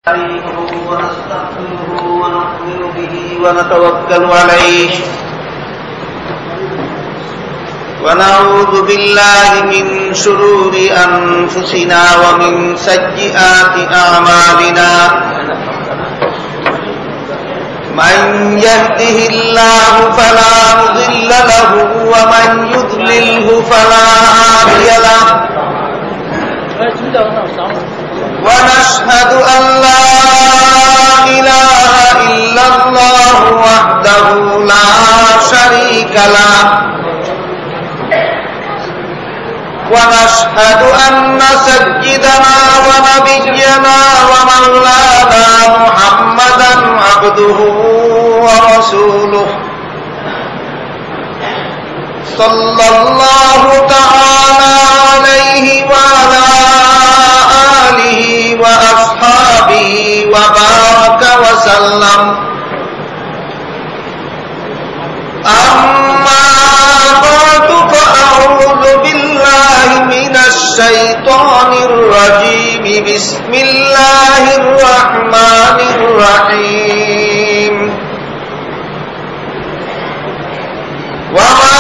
ونستغفره ونؤمن به ونتوكل عليه ونعوذ بالله من شرور أنفسنا ومن سيئات أعمالنا من يهده الله فلا مضل له ومن يضلله فلا هادي له ونشهد أن لا إله إلا الله وحده لا شريك له ونشهد أن سيدنا ونبينا ومولانا محمدا عبده ورسوله صلى الله تعالى عليه وعلى آله وأصحابه وبارك وسلم أما بعد فأعوذ بالله من الشيطان الرجيم بسم الله الرحمن الرحيم وما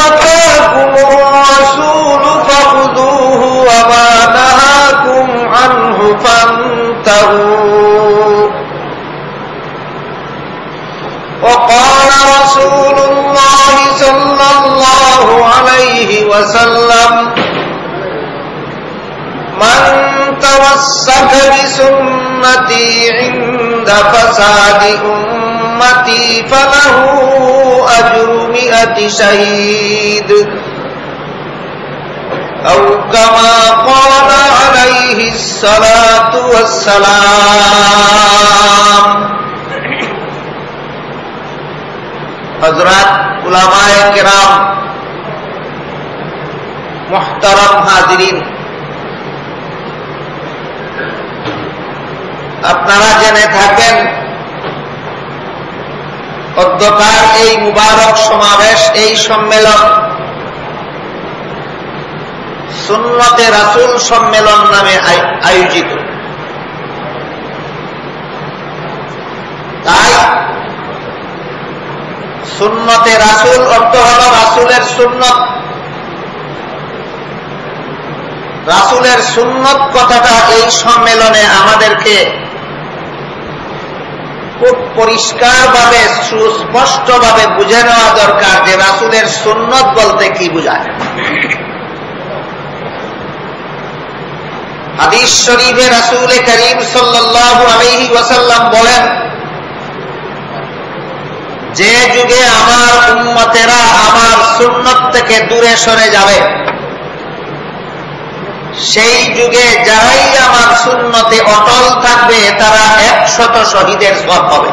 آتاكم الرسول فخذوه وما نهاكم عنه فانتهوا وقال رسول الله صلى الله عليه وسلم من تمسك بسنتي عند فساد أمتي فله أجر 100 شهيد أو كما قال عليه الصلاة والسلام हजरत उलमाए किराम मुहतरम हाजिरीन আপনারা জেনে থাকেন অধ্যকার এই মুবারক সমাবেশ এই সম্মেলন সুন্নতে রাসূল সম্মেলন নামে আয়োজিত। তাই সুন্নতে রাসূল অর্থ হল রাসূলের সুন্নত। রাসূলের সুন্নত কথাটা এই সম্মেলনে আমাদেরকে খুব পরিষ্কারভাবে সুস্পষ্টভাবে বুঝে নেওয়া দরকার যে রাসূলের সুন্নত বলতে কি বোঝায়। হাদিস শরীফে রাসূল করিম সাল্লাল্লাহু আলাইহি ওয়াসাল্লাম বলেন, যে যুগে আমার উম্মতেরা আমার সুন্নত থেকে দূরে সরে যাবে সেই যুগে যারাই আমার সুন্নতে অটল থাকবে তারা 100 শহীদের সওয়াব পাবে।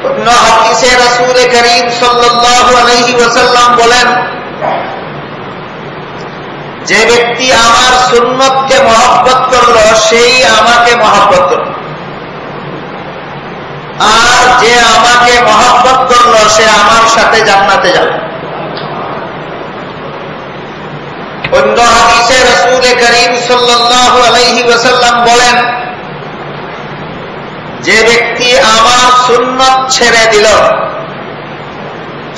অন্য হাদিসে রাসূল করিম সাল্লাল্লাহু আলাইহি ওয়াসাল্লাম বলেন, যে ব্যক্তি আমার সুন্নতকে মহব্বত করলো সেই আমাকে মহব্বত করল, আর যে আমাকে মহব্বত করলো সে আমার সাথে জান্নাতে যাবে। অন্য হাদিসে রাসূল করিম সাল্লাল্লাহু আলাইহি ওয়াসাল্লাম বলেন, যে ব্যক্তি আমার সুন্নত ছেড়ে দিল,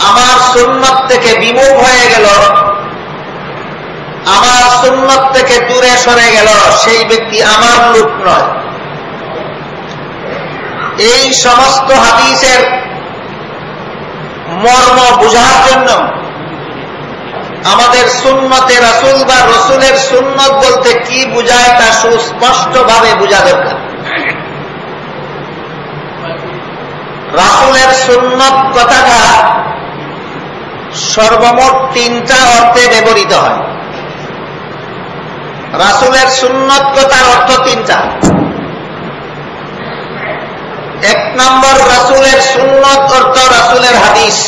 আমার সুন্নত থেকে বিমুখ হয়ে গেল, আমার সুন্নত থেকে দূরে সরে গেল, সেই ব্যক্তি আমার লোক নয়। এই সমস্ত হাদিসের মর্ম বোঝার জন্য আমাদের সুন্নতে রাসূল বা রাসূলের সুন্নত বলতে কি বোঝায় তা সুস্পষ্টভাবে বোঝা দরকার। রাসূলের সুন্নত কথাটা সর্বমোট 3টা অর্থে ব্যবহৃত হয়। রাসূলের সুন্নত কথার অর্থ 3টা। 1 নম্বর রাসূলের সুন্নত অর্থ রাসূলের হাদিস।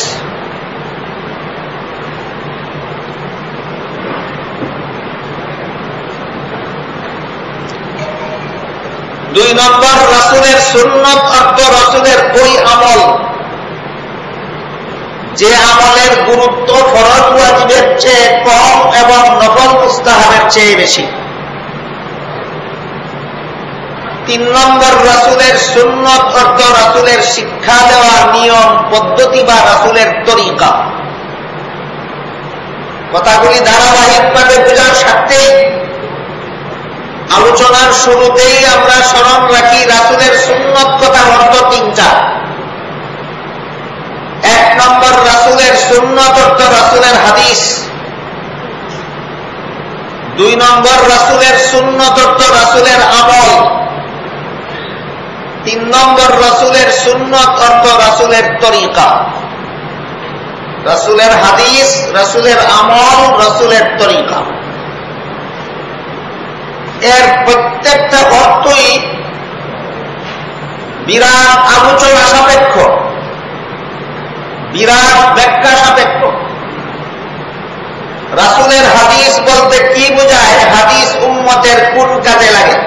2 নম্বর রাসূলের সুন্নত অর্থ রাসূলের ওই আমল যে আমলের গুরুত্ব ফরজ ওয়াজিবের চেয়ে কম এবং নফল মুস্তাহাবের চেয়ে বেশি। 3 নম্বর রাসূলের সুন্নত অর্থ রাসূলের শিক্ষা দেওয়ার নিয়ম পদ্ধতি বা রাসূলের তরিকা। কথাগুলি ধারাবাহিকভাবে বোঝার স্বার্থে আলোচনার শুরুতেই আমরা স্মরণ রাখি রাসূলের সুন্নত কথার অর্থ 3টা। 1 নম্বর রাসূলের সুন্নত অর্থ রাসূলের হাদিস। 2 নম্বর রাসূলের সুন্নত অর্থ রাসূলের আমল। 3 নম্বর রাসূলের সুন্নত অর্থ রাসূলের তরিকা। রাসূলের হাদিস, রাসূলের আমল, রাসূলের তরিকা, এর প্রত্যেকটা অর্থই বিরাট আলোচনা সাপেক্ষ, বিরাট ব্যাখ্যা সাপেক্ষ। রাসূলের হাদিস বলতে কি বোঝায়? হাদিস উম্মতের কোন কাজে লাগে।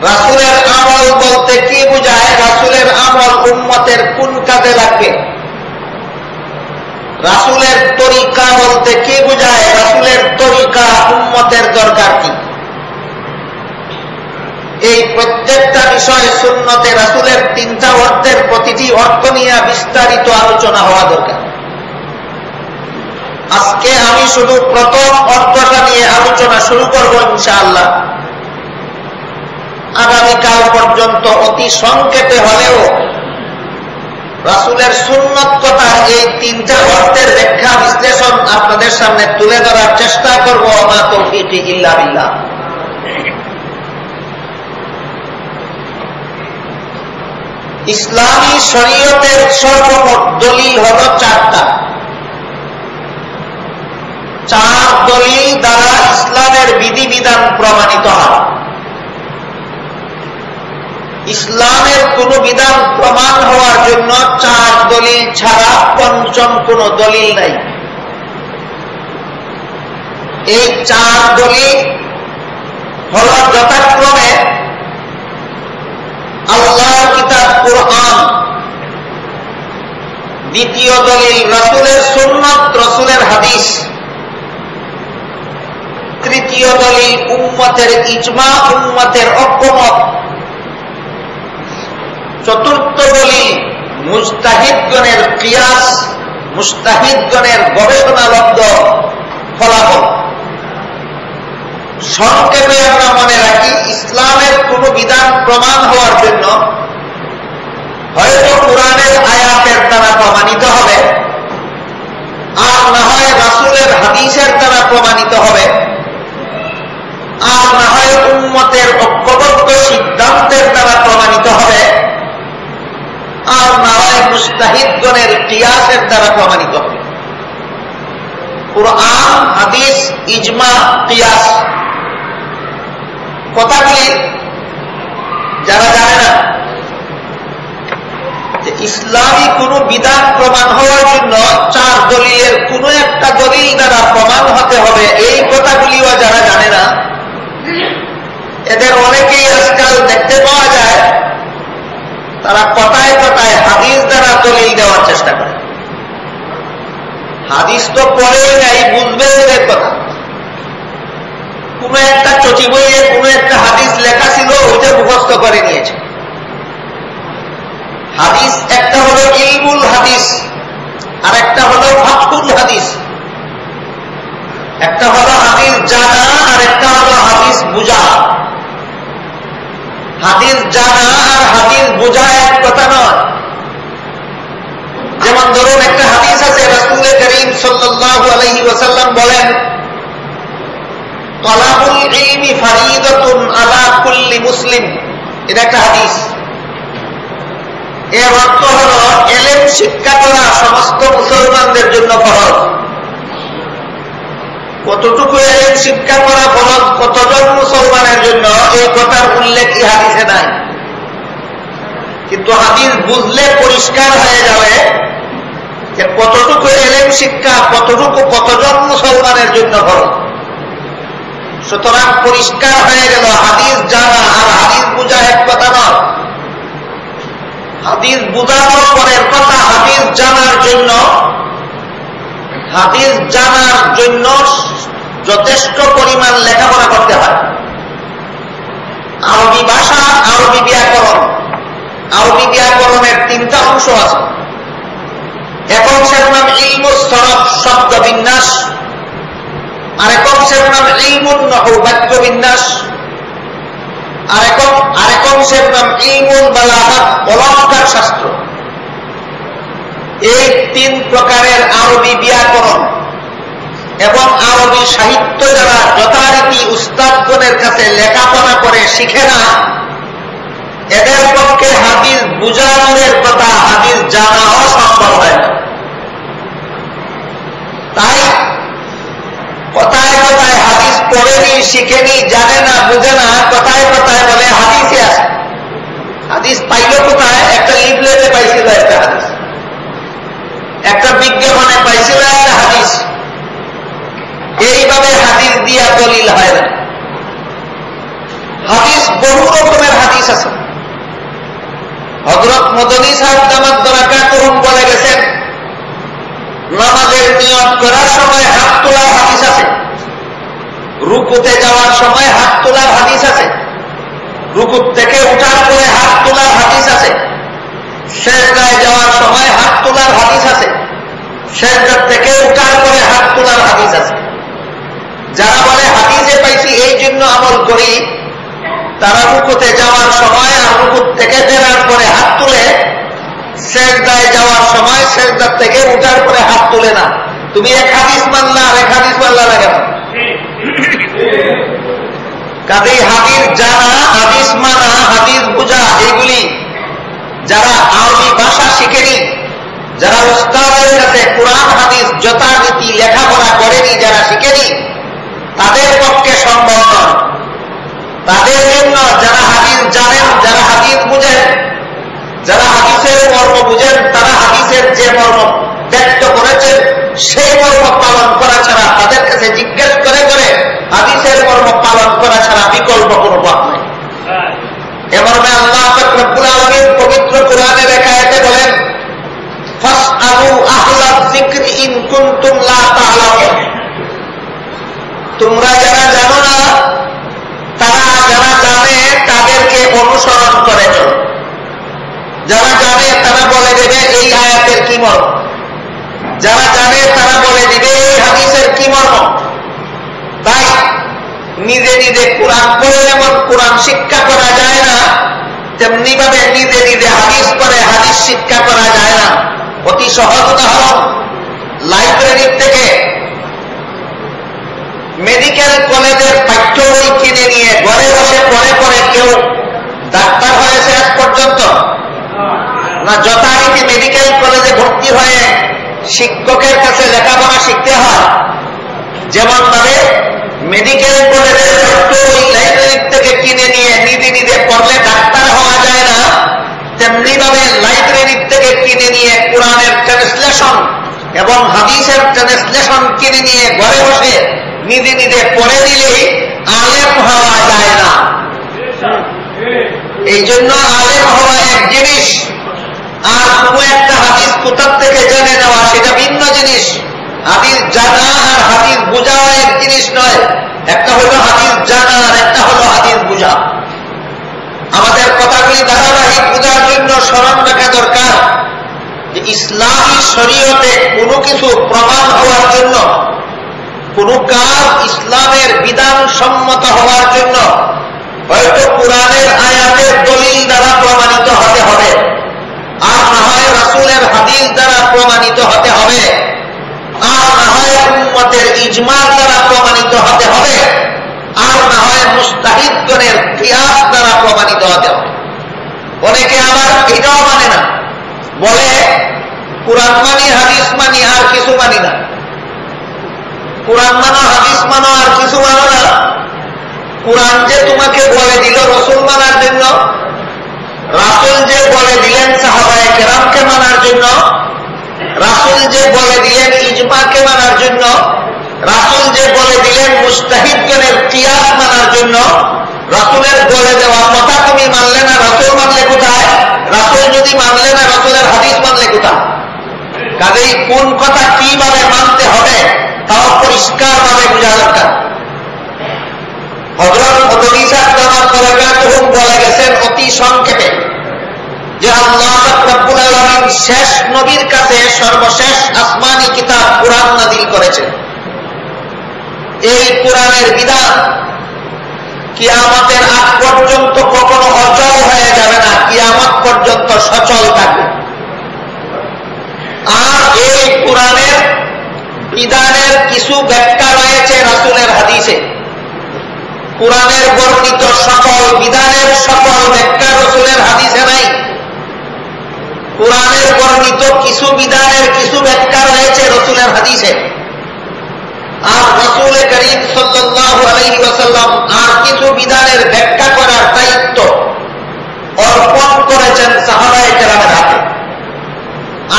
রাসূলের আমল বলতে কি বোঝায়? রাসূলের আমল উম্মতের কোন কাজে লাগবে। রাসূলের তরিকা বলতে কি বোঝায়? রাসূলের তরিকা উম্মতের দরকার কি। এই প্রত্যেকটা বিষয় সুন্নতে রাসূলের 3টা অর্থের প্রতিটি অর্থ নিয়ে বিস্তারিত আলোচনা হওয়া দরকার। আজকে আমি শুধু প্রথম অর্থটা নিয়ে আলোচনা শুরু করব ইনশাআল্লাহ। আগামীকাল পর্যন্ত অতি সংক্ষেপে হলেও রাসূলের সুন্নত কথা এই 3টা অর্থের ব্যাখ্যা বিশ্লেষণ আপনাদের সামনে তুলে ধরার চেষ্টা করব। মা তৌফিকি ইল্লা বিল্লাহ। ইসলামী শরীয়তের সর্বমোট দলিল হল 4টা। 4 দলিল দ্বারা ইসলামের বিধিবিধান প্রমাণিত হয়। ইসলামের কোন বিধান প্রমাণ হওয়ার জন্য 4 দলিল ছাড়া পঞ্চম কোন দলিল নাই। এই 4 দলিল হল যথাক্রমে আল্লাহর কিতাব কুরআন, দ্বিতীয় দলিল রাসূলের সুন্নাত, রাসূলের হাদিস, তৃতীয় দলিল উম্মতের ইজমা, উম্মতের ঐক্যমত, চতুর্থ দলিল মুজতাহিদগণের কিয়াস, মুজতাহিদগণের গবেষণালব্ধ ফলাফল। সংক্ষেপে আমরা মনে রাখি, ইসলামের কোন বিধান প্রমাণ হওয়ার জন্য হয়তো কুরআনের আয়াতের দ্বারা প্রমাণিত হবে, আর না হয় রাসূলের হাদিসের দ্বারা প্রমাণিত হবে, আর না হয় উম্মতের ঐক্যবদ্ধ সিদ্ধান্তের দ্বারা প্রমাণিত হবে, আর না হয় মুজতাহিদগণের কিয়াসের দ্বারা প্রমাণিত হবে। কুরআন, হাদিস, ইজমা, কিয়াস কথাগুলি যারা জানে না যে ইসলামী কোন বিধান প্রমাণ হওয়ার জন্য 4 দলিলের কোন একটা দলিল দ্বারা প্রমাণ হতে হবে, এই কথাগুলিও যারা জানে না, এদের অনেকেই আজকাল দেখতে পাওয়া যায় তারা কথায় কথায় হাদিস দ্বারা দলিল দেওয়ার চেষ্টা করে। হাদিস তো পড়েই নাই, বুঝবে এদের কথা। কোন একটা চটি বইয়ে কোন একটা হাদিস লেখা ছিল, ওইটা মুখস্থ করে নিয়েছে। হাদিস একটা হলো ইলমুল হাদিস, আর একটা হলো ফাকহুল হাদিস। একটা হলো হাদিস জানা, আর একটা হলো হাদিস বুঝা। হাদিস জানা আর হাদিস বুঝা এক কথা নয়। যেমন ধরুন একটা হাদিস আছে, রাসূল করিম সাল্লাল্লাহু আলাইহি ওয়াসাল্লাম বলেন, তালাবুল ইলমি ফারিদাতুন আলা কুল্লি মুসলিম। এটা একটা হাদিস। এর অর্থ হলো ইলম শিক্ষা করা সমস্ত মুসলমানদের জন্য ফরজ। কতটুকু ইলম শিক্ষা করা ফরজ, কতজন মুসলমানের জন্য, এই কথার উল্লেখ এই হাদিসে নাই। কিন্তু হাদিস বুঝলে পরিষ্কার হয়ে যাবে যে কতটুকু ইলম শিক্ষা, কতটুকু কতজন মুসলমানের জন্য ফরজ। সুতরাং পরিষ্কার হয়ে গেল হাদিস জানা আর হাদিস বুঝা এক কথা নয়। হাদিস বুঝানোর পরের কথা, হাদিস জানার জন্য যথেষ্ট পরিমাণ লেখাপড়া করতে হয়। নাম ইলমুন নাহু, বাক্য বিন্যাস, আরেক অংশের নাম ইলমুল বালাগাত, অলংকার শাস্ত্র। এই 3 প্রকারের আরবি ব্যাকরণ এবং আরবি সাহিত্য যারা যথারীতি উস্তাদগণের কাছে লেখাপড়া করে শিখে না, এদের পক্ষে হাদিস বুঝানোর কথা, হাদিস জানাও সম্ভব হয় না। তাই কথায় কথায় হাদিস পড়েনি, শিখেনি, জানে না, বুঝে না, কথায় কথায় বলে হাদিসে আছে। হাদিস পাইল কোথায়? একটা লিফলেটে পাইছিল একটা হাদিস, একটা বিজ্ঞাপনে পাইছিল একটা হাদিস। এইভাবে হাদিস দিয়া দলিল হয় না। হাদিস বহু রকমের হাদিস আছে। হযরত মদনী সাহেব দামাত বারাকাতুহুম বলে গেছেন, নামাজের নিয়ত করার সময় হাত তোলার হাদিস আছে, রুকুতে যাওয়ার সময় হাত তোলার হাদিস আছে, রুকুত থেকে উঠার পরে হাত তোলার হাদিস আছে, সিজদায় যাওয়ার সময় হাত তোলার হাদিস আছে, সিজদা থেকে উঠার পরে হাত তোলার হাদিস আছে। যারা বলে হাদিসে পাইছি এই জন্য আমল করি, তারা রুকুতে যাওয়ার সময় আর রুকুত থেকে ফেরার পরে হাত তুলে, সিজদায় যাওয়ার সময় সিজদা থেকে উঠার পরে হাত তুলে না। তুমি এক হাদিস মানলা আর এক হাদিস মানলা না কেন? কাজেই হাদিস জানা, হাদিস মানা, হাদিস বুঝা, এইগুলি যারা আরবি ভাষা শিখেনি, যারা উস্তাদের কাছে কোরআন হাদিস যথারীতি লেখাপড়া করেনি, যারা শিখেনি, তাদের পক্ষে সম্ভব নয়। তাদের জন্য যারা হাদিস জানেন, যারা হাদিস বুঝেন, যারা হাদিসের মর্ম বুঝেন, তারা হাদিসের যে মর্ম ব্যক্ত করেছেন সেই মর্ম পালন করা ছাড়া, তাদের কাছে জিজ্ঞেস করে করে হাদিসের মর্ম পালন করা ছাড়া বিকল্প কোনো পথ নেই। এ মর্মে আল্লাহ পাক রব্বুল আলামিন পবিত্র কোরআনের এক আয়াতে বলেন, ফাসআলু আহলায যিকরি ইন কুনতুম লা তা'লামুন। তোমরা যারা জানো না, তারা যারা জানে তাদেরকে অনুসরণ করে চলো। যারা জানে তারা বলে দেবে এই আয়াতের কি মর্ম, যারা জানে তারা বলে দিবে এই হাদিসের কি মর্ম। তাই নিজে নিজে কোরআন পড়ে যেমন কোরআন শিক্ষা করা যায় না, তেমনি ভাবে নিজে নিজে হাদিস পড়ে হাদিস শিক্ষা করা যায় না। অতি সহজ উদাহরণ, লাইব্রেরি থেকে মেডিকেল কলেজের পাঠ্য বই কিনে নিয়ে ঘরে বসে পড়ে পড়ে কেউ ডাক্তার হয়েছে আজ পর্যন্ত না? যথারীতি মেডিকেল কলেজে ভর্তি হয়ে শিক্ষকের কাছে লেখাপড়া শিখতে হয়। যেমন ভাবে মেডিকেল কলেজের পাঠ্য বই লাইব্রেরি থেকে কিনে নিয়ে নিজে নিজে পড়লে ডাক্তার হওয়া যায় না, তেমনি ভাবে লাইব্রেরি থেকে কিনে নিয়ে কোরআনের ট্রান্সলেশন এবং হাদিসের ট্রান্সলেশন কিনে নিয়ে ঘরে বসে নিজে নিজে পড়ে দিলেই আলেম হওয়া যায় না। এই জন্য আলেম হওয়া এক জিনিস, আর কোন একটা হাদিস কোথা থেকে জেনে নেওয়া সেটা ভিন্ন জিনিস। হাদিস জানা আর হাদিস বোঝা এক জিনিস নয়। একটা হলো হাদিস জানা আর একটা হলো হাদিস বোঝা। আমাদের কথাগুলি ধারাবাহিক বোঝার জন্য স্মরণ রাখা দরকার যে ইসলামী শরীয়তে কোনো কিছু প্রমাণ হওয়ার জন্য, কোন কাজ ইসলামের বিধান সম্মত হওয়ার জন্য হয়তো কোরআনের আয়াতের দলিল দ্বারা প্রমাণিত হতে হবে, আর না হয় রাসূলের হাদিস দ্বারা প্রমাণিত হতে হবে, আর না হয় উম্মতের ইজমার দ্বারা প্রমাণিত হতে হবে, আর না হয় মুজতাহিদগণের কিয়াস দ্বারা প্রমাণিত হতে হবে। অনেকে আবার এটাও মানে না, বলে কোরআন মানি, হাদিস মানি, আর কিছু মানি না। কোরআন মানো, হাদিস মানো, আর কিছু মানো না। কোরআন যে তোমাকে বলে দিল রাসূল মানার জন্য, রাসূল যে বলে দিলেন সাহাবায়ে কেরামকে মানার জন্য, রাসূল যে বলে দিলেন ইজমাকে মানার জন্য, রাসূল যে বলে দিলেন মুজতাহিদগণের কিয়াস মানার জন্য, রাসূলের বলে দেওয়া কথা তুমি মানলে না, রাসূল মানলে কোথায়? রাসূল যদি মানলে না, রাসূলের হাদিস মানলে কোথায়? কাজেই কোন কথা কিভাবে মানতে হবে তাও পরিষ্কার ভাবে বোঝা দরকার। হযরত মদনী সাহেব দামাত বারাকাতুহুম বলে গেছেন অতি সংক্ষেপে যে আল্লাহ রাব্বুল আলামিন শেষ নবীর কাছে সর্বশেষ আসমানি কিতাব কোরআন নাযিল করেছেন। এই কোরআনের বিধান কিয়ামতের আগ পর্যন্ত কখনো অচল হয়ে যাবে না, কিয়ামত পর্যন্ত সচল থাকবে। আর এই কোরআনের বিধানের কিছু ব্যাখ্যা রয়েছে রাসূলের হাদিসে। কোরআনের বর্ণিত সকল বিধানের সকল ব্যাখ্যা রাসূলের হাদিসে নাই। কোরআনের বর্ণিত কিছু বিধানের কিছু ব্যাখ্যা রয়েছে রাসূলের হাদিসে। আর রাসূল করিম সাল্লাল্লাহু আলাইহি ওয়াসাল্লাম আর কিছু বিধানের ব্যাখ্যা করার দায়িত্ব অর্পণ করেছেন সাহাবায়ে কেরামের হাতে।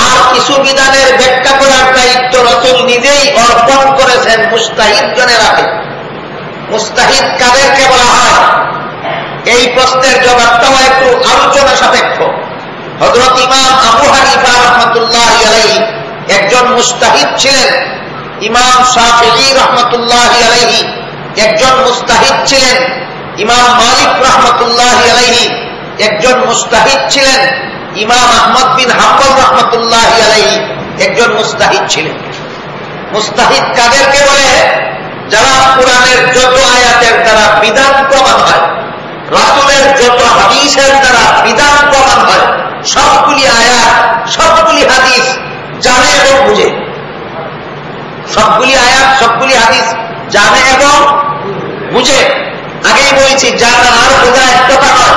আর কিছু বিধানের ব্যাখ্যা করার দায়িত্ব রাসূল নিজেই অর্পণ করেছেন মুজতাহিদগণের হাতে। মুজতাহিদ কাদেরকে বলা হয়? এই প্রশ্নের জবাবটাও একটু আলোচনা সাপেক্ষ। হযরত ইমাম আবু হানিফা রাহমাতুল্লাহি আলাইহি একজন মুজতাহিদ ছিলেন। ইমাম শাফিঈ রাহমাতুল্লাহি আলাইহি একজন মুজতাহিদ ছিলেন। ইমাম মালিক রাহমাতুল্লাহি আলাইহি একজন মুজতাহিদ ছিলেন। ইমাম আহমদ বিন হাম্বল রাহমাতুল্লাহি আলাইহি একজন মুজতাহিদ ছিলেন। মুজতাহিদ কাদেরকে বলে? যারা কোরআনের যত আয়াতের দ্বারা বিধান প্রমাণ হয়, রাসূলের যত হাদিসের দ্বারা বিধান প্রমাণ হয়, সবগুলি আয়াত সবগুলি হাদিস জানে এবং বুঝে। সবগুলি আয়াত সবগুলি হাদিস জানে এবং বুঝে। আগেই বলেছি, জানা আর বোঝা এক কথা নয়।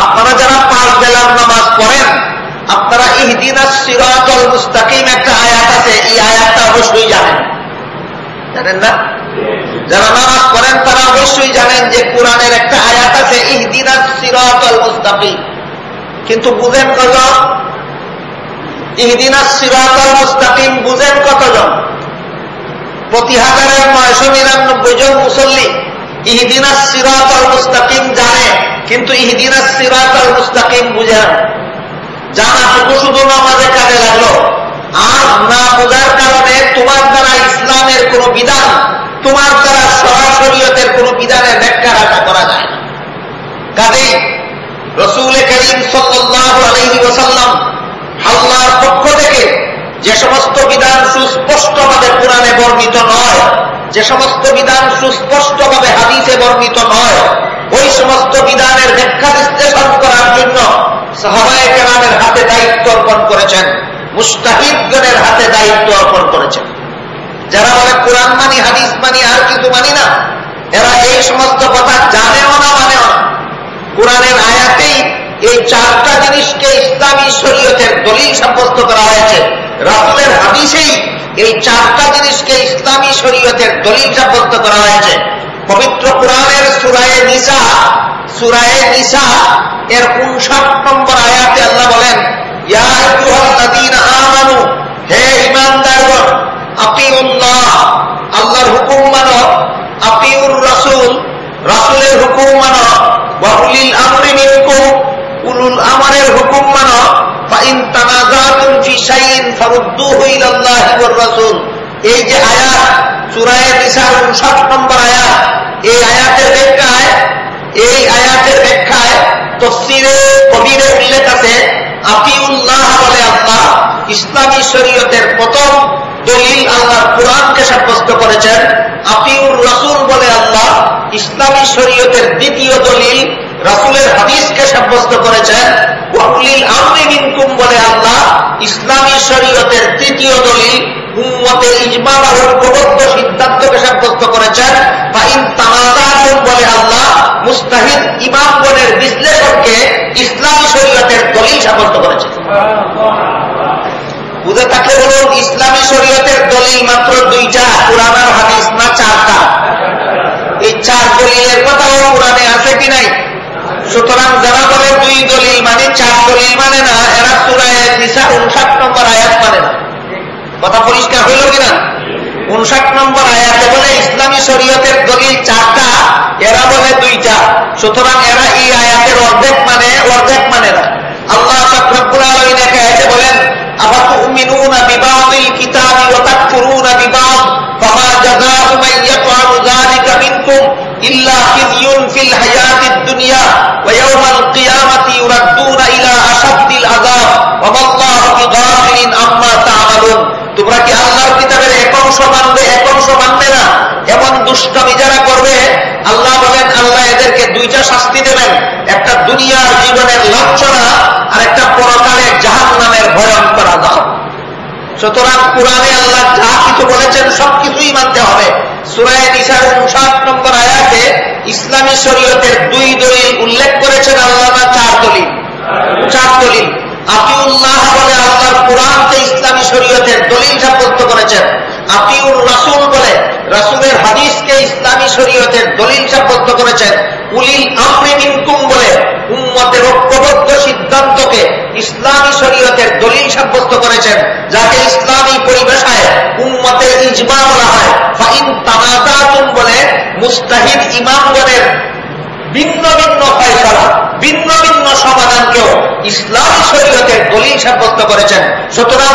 আপনারা যারা 5 বেলার নামাজ পড়েন, আপনারা ইহদিনাস সিরাতাল মুস্তাকিম একটা আয়াত আছে, এই আয়াতটা অবশ্যই জানেন, জানেন না? যারা নামাজ পড়েন তারা অবশ্যই জানেন যে কোরআনের একটা আয়াত আছে ইহদিনাস সিরাতাল মুস্তাকিম। কিন্তু বুঝেন কতজন? ইহদিনাস সিরাতাল মুস্তাকিম বুঝেন কতজন? প্রতি 1099 জন মুসল্লি ইহদিনাস সিরাতাল মুস্তাকিম জানে, কিন্তু ইহদিনাস সিরাতাল মুস্তাকিম বুঝে না। জানাটুকু শুধু নামাজে কাজে লাগলো, আর না বোঝার কারণে তোমার দ্বারা ইসলামের কোন বিধান, তোমার দ্বারা শরীয়তের কোন বিধানের ব্যাখ্যা রাখা করা যায় না। কাজেই রাসূল করিম সাল্লাল্লাহু আলাইহি ওয়াসাল্লাম আল্লাহর পক্ষ থেকে যে সমস্ত বিধান সুস্পষ্টভাবে কোরআনে বর্ণিত নয়, যে সমস্ত বিধান সুস্পষ্টভাবে হাদিসে বর্ণিত নয়, ওই সমস্ত বিধানের ব্যাখ্যা বিশ্লেষণ করার জন্য সাহাবায়ে কেরামের হাতে দায়িত্ব অর্পণ করেছেন, মুজতাহিদগণের হাতে দায়িত্ব অর্পণ করেছেন। যারা বলে কোরআন মানি, হাদিস মানি, আর কিছু মানি না, এরা এই সমস্ত কথা জানেও না, মানেও না। কোরআনের আয়াতেই এই 4টা জিনিসকে ইসলামী শরীয়তের দলিল সাব্যস্ত করা হয়েছে। রাসূলের হাদিসেই এই 4টা জিনিসকে ইসলামী শরীয়তের দলিল সাব্যস্ত করা হয়েছে। পবিত্র কোরআনের সূরা নিসা এর 59 নম্বর আয়াতে আল্লাহ বলেন, ইয়া আইয়ুহাল্লাযীনা আমানু, হে ঈমানদারগণ, আতিউল্লাহ, আল্লাহর হুকুম মানো, আতিউর রাসূল, রাসূলের হুকুম মানো, ওয়া উলিল আমরি মিনকুম, উলুল আমরের হুকুম মানো, ফাইন তানাযাতুম ফি শাইইন ফারুদ্দুহু ইলাল্লাহি ওয়ার রাসূল। এই যে আয়াত সূরা নিসার 59 নম্বর আয়াত, এই আয়াতের ব্যাখ্যায় তাফসীরে কবিরে উল্লেখ আছে, আতিউল্লাহ বলে আল্লাহ ইসলামী শরীয়তের প্রথম দলিল আল্লাহর কোরআনকে সাব্যস্ত করেছেন। আতিউর রাসূল বলে আল্লাহ ইসলামী শরীয়তের দ্বিতীয় দলিল রাসূলের হাদিসকে সাব্যস্ত করেছেন। ওয়া উলিল আমরি মিনকুম বলে আল্লাহ ইসলামী শরীয়তের তৃতীয় দলিল উম্মতের ইজমা বা ঐক্যবদ্ধ সিদ্ধান্তকে সাব্যস্ত করেছেন। ফাইন তানাযাতুম বলে আল্লাহ মুজতাহিদ ইমামগণের বিশ্লেষণকে ইসলামী শরীয়তের দলিল সাব্যস্ত করেছেন। বুঝে থাকলে বলুন, ইসলামী শরীয়তের দলিল মাত্র 2টা, কোরআন আর হাদিস, না 4টা? এই 4 দলিলের কথাও কোরআনে আছে কি নাই? সুতরাং যারা বলে 2 দলিল মানে 4 দলিল মানে না, এরা সূরা নিসা 59 নম্বর আয়াত মানে না। কথা পরিষ্কার হইল কিনা? 59 নম্বর আয়াতে বলে ইসলামী শরীয়তের দলিল 4টা, এরা বলে 2টা। সুতরাং এরা এই আয়াতের অর্ধেক মানে না। আল্লাহ পাক রব্বুল আলামিন এতে বলেন, আফাতুমিনুনা বিবাদিল কিতাবি ওয়া তাকফুরুনা বিবাদ, ফামা জাযাউ মান ইয়াফআলু যালিকা মিনকুম ইল্লা খিযুন ফিল হায়াতিদ দুনিয়া ওয়া ইয়াওমাল কিয়ামাতি ইউরাদ্দুনা ইলা আশাদ্দিল আযাব ওয়া মাল্লাহু বিগাফিলিন আম্মা তা'মালুন। তোমরা কি আল্লাহর কিতাবের এক অংশ মানবে না? এমন দুষ্টামি যারা করবে আল্লাহ বলেন আল্লাহ এদেরকে দুইটা শাস্তি দেবেন, একটা দুনিয়ার জীবনের লাঞ্ছনা আর একটা পরকালে জাহান্নামের ভয়ঙ্কর আযাব। সুতরাং কোরআনে আল্লাহ যা কিছু বলেছেন সবকিছুই মানতে হবে। সূরা নিসার 59 নম্বর আয়াতে ইসলামী শরীয়তের 2 দলিল উল্লেখ করেছেন আল্লাহ, 4 দলিল। আতিউল্লাহ বলে আল্লাহর কোরআনকে ইসলামী শরীয়তের দলিল সাব্যস্ত করেছেন। আতিউর রাসূল বলে রাসূলের হাদিসকে ইসলামী শরীয়তের দলিল সাব্যস্ত করেছেন। উলিল আমরি মিনকুম বলে উম্মতের ঐক্যবদ্ধ সিদ্ধান্তকে ইসলামী শরীয়তের দলিল সাব্যস্ত করেছেন, যাকে ইসলামী পরিভাষায় উম্মতের ইজমা বলা হয়। ফাইন তানাযাতুম বলে মুস্তাহিদ ইমামগণের ভিন্ন ভিন্ন ফয়সালা, ভিন্ন ভিন্ন সমাধানকেও ইসলামী শরীয়তের দলিল সাব্যস্ত করেছেন। সুতরাং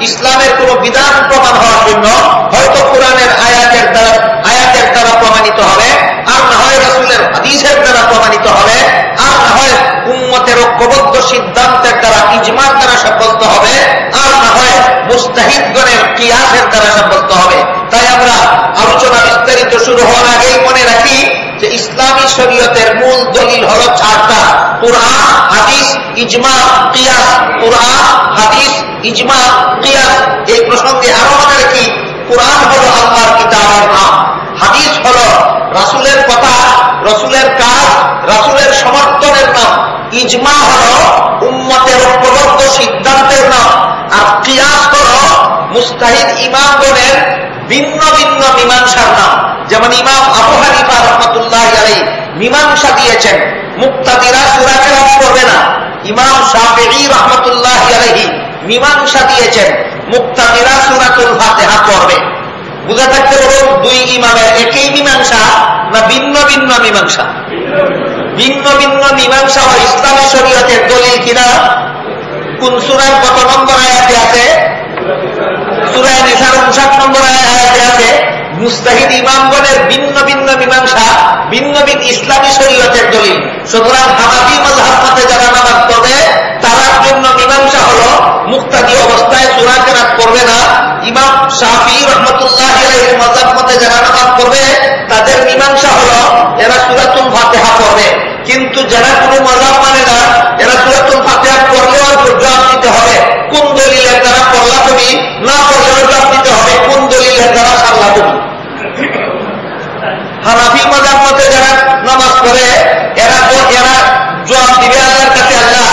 ইসলামের কোন বিধান প্রমাণ হওয়ার জন্য হয়তো কোরআনের আয়াতের দ্বারা প্রমাণিত হবে, আর না হয় রাসূলের হাদিসের দ্বারা প্রমাণিত হবে, আর না হয় উম্মতের ঐক্যবদ্ধ সিদ্ধান্তের দ্বারা, ইজমার দ্বারা সাব্যস্ত হবে, আর না হয় মুস্তাহিদগণের কিয়াসের দ্বারা সাব্যস্ত হবে। তাই আমরা আলোচনা বিস্তারিত শুরু হওয়ার আগেই মনে রাখি যে ইসলামী শরীয়তের মূল দলিল হল 4টা: কুরআন, হাদিস, ইজমা, কিয়াস। কুরআন, হাদিস, ইজমা, কিয়াস। এই প্রসঙ্গে আরো মনে রাখি, কুরআন হল আল্লাহর কিতাবের নাম, হাদিস হল রাসূলের কথা, রাসূলের কাজ, রাসূলের সমর্থনের নাম, ইজমা হল উম্মতের ঐক্যবদ্ধ সিদ্ধান্তের নাম, আর কিয়াস হল মুস্তাহিদ ইমামগণের ভিন্ন ভিন্ন মীমাংসার নাম। যেমন ইমাম আবু হানিফা রাহমাতুল্লাহি আলাইহি মীমাংসা দিয়েছেন মুক্তাদিরা সূরা কেরাত পড়বে না। ইমাম শাফিঈ রাহমাতুল্লাহি আলাইহি মীমাংসা দিয়েছেন মুক্তাদিরা সূরাতুল ফাতিহা পড়বে। বুঝা থাকতে বলুন, 2 ইমামের একই মীমাংসা না ভিন্ন ভিন্ন মীমাংসা? ভিন্ন ভিন্ন মীমাংসা ও ইসলামী শরীয়তের দলিল কিনা? কোন সূরার কত নম্বর আয়াতে আছে? সূরা নিসার 59 নম্বর আয়াতে আছে। মুস্তাহিদ ইমামগণের ভিন্ন ভিন্ন মীমাংসা, ভিন্ন ভিন্ন ইসলামী শরীয়তের দলিল। সুতরাং হানাফি মাযহাব মতে যারা নামাজ পড়বে তার জন্য মীমাংসা হলো মুক্তাদি অবস্থায় সূরা কেরাত পড়বে না। ইমাম শাফিঈ রাহমাতুল্লাহি আলাইহির মাযহাব মতে যারা নামাজ পড়বে তাদের মীমাংসা হলো এরা সূরাতুল ফাতিহা পড়বে। কিন্তু যারা কোনো মাযহাব মানে না, এরা সূরাতুল ফাতিহা পড়লেও জবাব দিতে হবে কোন দলিলের দ্বারা পড়লা তুমি, না পড়লেও জবাব দিতে হবে কোন দলিলের দ্বারা সারলা তুমি। হানাফি মাযহাব মতে যারা নামাজ পড়ে এরা জবাব দিবে আল্লাহর কাছে, আল্লাহ